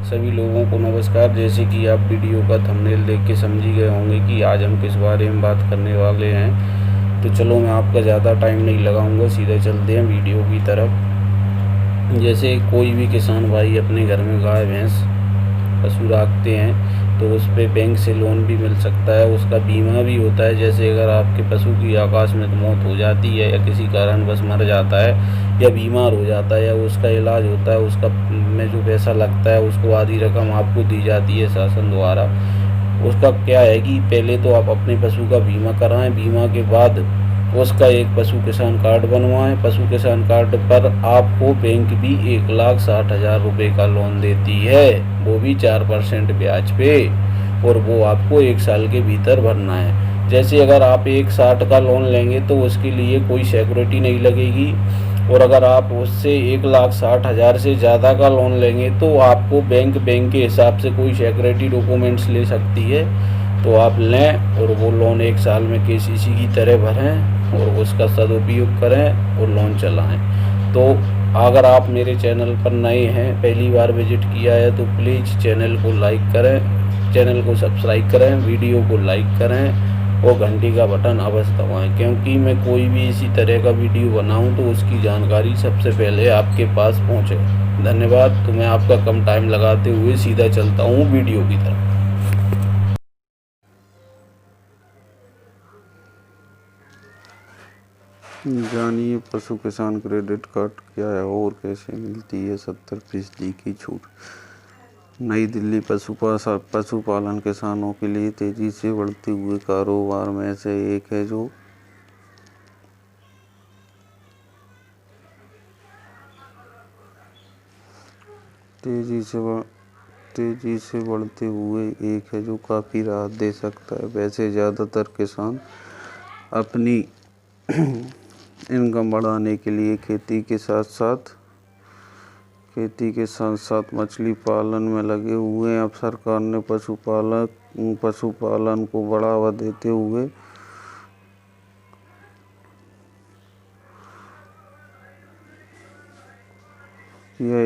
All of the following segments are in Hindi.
सभी लोगों को नमस्कार। जैसे कि आप वीडियो का थंबनेल देख के समझ ही गए होंगे कि आज हम किस बारे में बात करने वाले हैं। तो चलो मैं आपका ज़्यादा टाइम नहीं लगाऊंगा, सीधे चलते हैं वीडियो की तरफ। जैसे कोई भी किसान भाई अपने घर में गाय भैंस पशु रखते हैं तो उस पे बैंक से लोन भी मिल सकता है, उसका बीमा भी होता है। जैसे अगर आपके पशु की आकाश में मौत हो जाती है या किसी कारणवश मर जाता है या बीमार हो जाता है या उसका इलाज होता है, उसका में जो पैसा लगता है उसको आधी रकम आपको दी जाती है शासन द्वारा। उसका क्या है कि पहले तो आप अपने पशु का बीमा कराएं, बीमा के बाद उसका एक पशु किसान कार्ड बनवाएं। पशु किसान कार्ड पर आपको बैंक भी 1,60,000 रुपये का लोन देती है, वो भी 4% ब्याज पे, और वो आपको 1 साल के भीतर भरना है। जैसे अगर आप 1,60 का लोन लेंगे तो उसके लिए कोई सिक्योरिटी नहीं लगेगी, और अगर आप उससे 1,60,000 से ज़्यादा का लोन लेंगे तो आपको बैंक के हिसाब से कोई सिक्योरिटी डॉक्यूमेंट्स ले सकती है। तो आप लें और वो लोन 1 साल में केसीसी की तरह भरें और उसका सदुपयोग करें और लोन चलाएं। तो अगर आप मेरे चैनल पर नए हैं, पहली बार विजिट किया है, तो प्लीज़ चैनल को लाइक करें, चैनल को सब्सक्राइब करें, वीडियो को लाइक करें और घंटी का बटन अवश्य दबाएं, क्योंकि मैं कोई भी इसी तरह का वीडियो बनाऊं तो उसकी जानकारी सबसे पहले आपके पास पहुंचे। धन्यवाद। तो मैं आपका कम टाइम लगाते हुए सीधा चलता हूं वीडियो की तरफ। जानिए पशु किसान क्रेडिट कार्ड क्या है और कैसे मिलती है 70% की छूट। नई दिल्ली पशुपालन किसानों के लिए तेजी से बढ़ते हुए कारोबार में से एक है, जो काफ़ी राहत दे सकता है। वैसे ज़्यादातर किसान अपनी इनकम बढ़ाने के लिए खेती के साथ साथ मछली पालन में लगे हुए हैं। अब सरकार ने पशुपालन को बढ़ावा देते हुए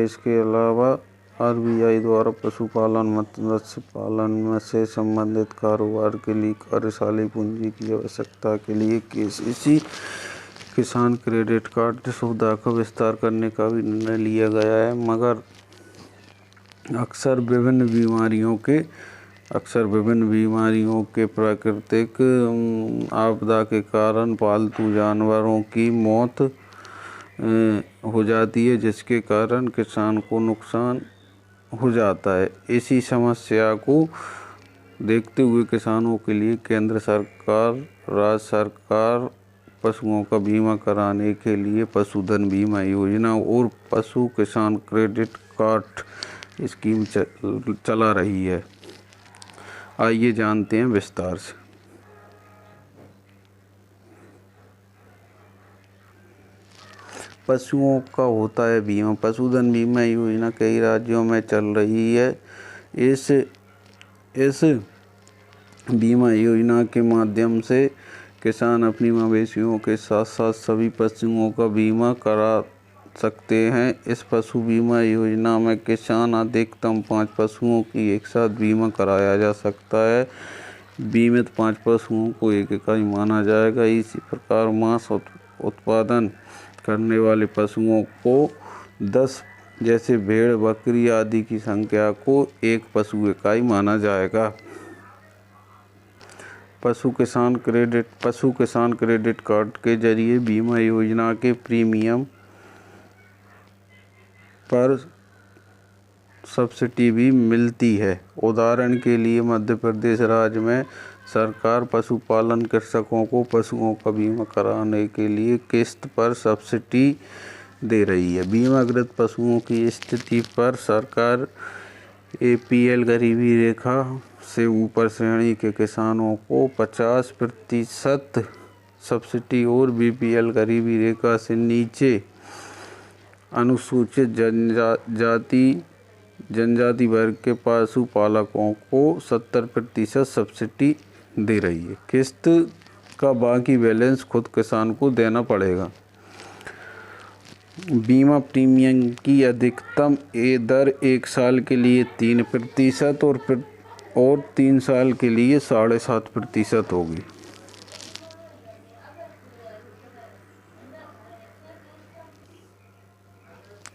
इसके अलावा आरबीआई द्वारा पशुपालन मत्स्य पालन से संबंधित कारोबार के लिए कार्यशील पूंजी की आवश्यकता के लिए केसीसी किसान क्रेडिट कार्ड सुविधा का विस्तार करने का भी निर्णय लिया गया है। मगर अक्सर विभिन्न बीमारियों के प्राकृतिक आपदा के कारण पालतू जानवरों की मौत हो जाती है, जिसके कारण किसान को नुकसान हो जाता है। इसी समस्या को देखते हुए किसानों के लिए केंद्र सरकार, राज्य सरकार पशुओं का बीमा कराने के लिए पशुधन बीमा योजना और पशु किसान क्रेडिट कार्ड स्कीम चला रही है। आइए जानते हैं विस्तार से। पशुओं का होता है बीमा। पशुधन बीमा योजना कई राज्यों में चल रही है। इस बीमा योजना के माध्यम से किसान अपनी मवेशियों के साथ साथ सभी पशुओं का बीमा करा सकते हैं। इस पशु बीमा योजना में किसान अधिकतम 5 पशुओं की एक साथ बीमा कराया जा सकता है। बीमित 5 पशुओं को एक इकाई माना जाएगा। इसी प्रकार मांस उत्पादन करने वाले पशुओं को 10, जैसे भेड़, बकरी आदि की संख्या को एक पशु इकाई माना जाएगा। पशु किसान क्रेडिट कार्ड के जरिए बीमा योजना के प्रीमियम पर सब्सिडी भी मिलती है। उदाहरण के लिए मध्य प्रदेश राज्य में सरकार पशुपालन कृषकों को पशुओं का बीमा कराने के लिए किस्त पर सब्सिडी दे रही है। बीमाकृत पशुओं की स्थिति पर सरकार APL गरीबी रेखा से ऊपर श्रेणी के किसानों को 50% सब्सिडी और BPL गरीबी रेखा से नीचे अनुसूचित जनजाति वर्ग के पशुपालकों को 70% सब्सिडी दे रही है। किस्त का बाकी बैलेंस खुद किसान को देना पड़ेगा। बीमा प्रीमियम की अधिकतम दर 1 साल के लिए 3% और 3 साल के लिए 7.5% होगी।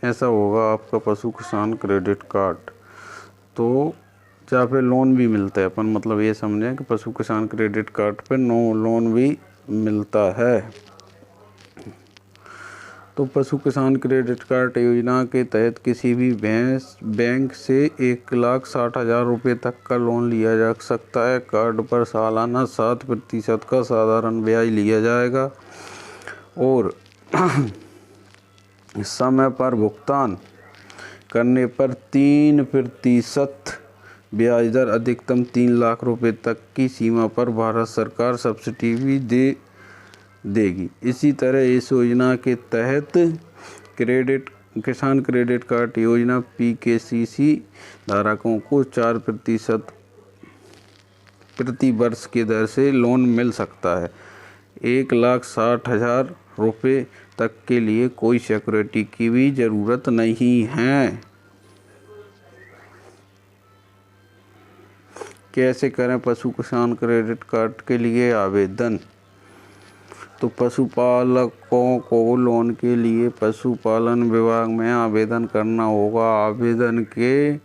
ऐसा होगा आपका पशु किसान क्रेडिट कार्ड। तो जहाँ पे लोन भी मिलता है, अपन मतलब ये समझें कि पशु किसान क्रेडिट कार्ड पे लोन भी मिलता है। तो पशु किसान क्रेडिट कार्ड योजना के तहत किसी भी बैंक से 1,60,000 रुपये तक का लोन लिया जा सकता है। कार्ड पर सालाना 7% का साधारण ब्याज लिया जाएगा और समय पर भुगतान करने पर 3% ब्याज दर अधिकतम 3 लाख रुपए तक की सीमा पर भारत सरकार सब्सिडी भी देगी। इसी तरह इस योजना के तहत किसान क्रेडिट कार्ड योजना PKCC धारकों को 4% प्रति वर्ष की दर से लोन मिल सकता है। 1,60,000 रुपये तक के लिए कोई सिक्योरिटी की भी ज़रूरत नहीं है। कैसे करें पशु किसान क्रेडिट कार्ड के लिए आवेदन? तो पशुपालकों को लोन के लिए पशुपालन विभाग में आवेदन करना होगा। आवेदन के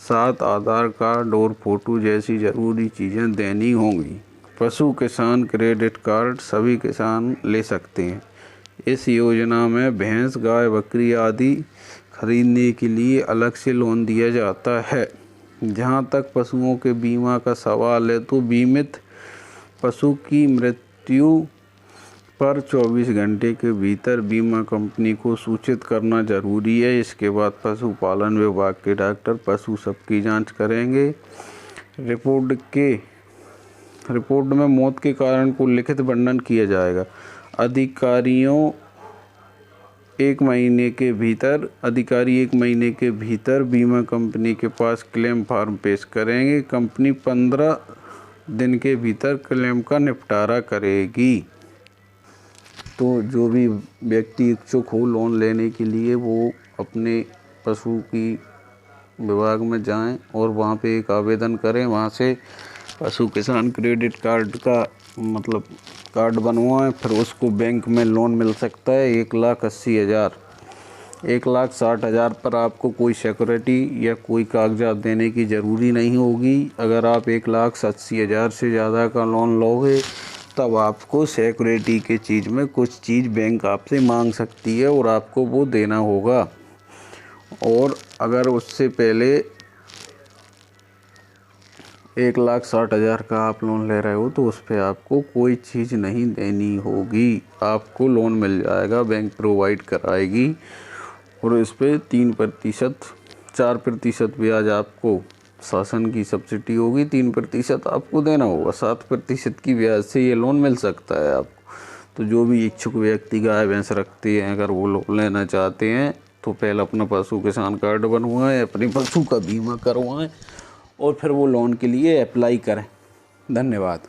साथ आधार कार्ड और फोटो जैसी ज़रूरी चीज़ें देनी होंगी। पशु किसान क्रेडिट कार्ड सभी किसान ले सकते हैं। इस योजना में भैंस, गाय, बकरी आदि खरीदने के लिए अलग से लोन दिया जाता है। जहाँ तक पशुओं के बीमा का सवाल है, तो बीमित पशु की मृत्यु पर 24 घंटे के भीतर बीमा कंपनी को सूचित करना जरूरी है। इसके बाद पशुपालन विभाग के डॉक्टर पशु सबकी जांच करेंगे। रिपोर्ट में मौत के कारण को लिखित वर्णन किया जाएगा। अधिकारी 1 महीने के भीतर बीमा कंपनी के पास क्लेम फॉर्म पेश करेंगे। कंपनी 15 दिन के भीतर क्लेम का निपटारा करेगी। तो जो भी व्यक्ति इच्छुक हो लोन लेने के लिए, वो अपने पशु की विभाग में जाएं और वहाँ पे एक आवेदन करें। वहाँ से पशु किसान क्रेडिट कार्ड का मतलब कार्ड बनवाएं, फिर उसको बैंक में लोन मिल सकता है 1,80,000, 1,60,000 पर आपको कोई सिक्योरिटी या कोई कागजात देने की ज़रूरी नहीं होगी। अगर आप 1,80,000 से ज़्यादा का लोन लोगे तब आपको सिक्योरिटी के चीज़ में कुछ चीज़ बैंक आपसे मांग सकती है और आपको वो देना होगा। और अगर उससे पहले 1,60,000 का आप लोन ले रहे हो तो उस पर आपको कोई चीज़ नहीं देनी होगी। आपको लोन मिल जाएगा, बैंक प्रोवाइड कराएगी और इस पर 4% ब्याज आपको शासन की सब्सिडी होगी, 3% आपको देना होगा। 7% की ब्याज से ये लोन मिल सकता है आपको। तो जो भी इच्छुक व्यक्ति गाय भैंस रखते हैं, अगर वो लोन लेना चाहते हैं तो पहले अपना पशु किसान कार्ड बनवाएं, अपने पशु का बीमा करवाएं और फिर वो लोन के लिए अप्लाई करें। धन्यवाद।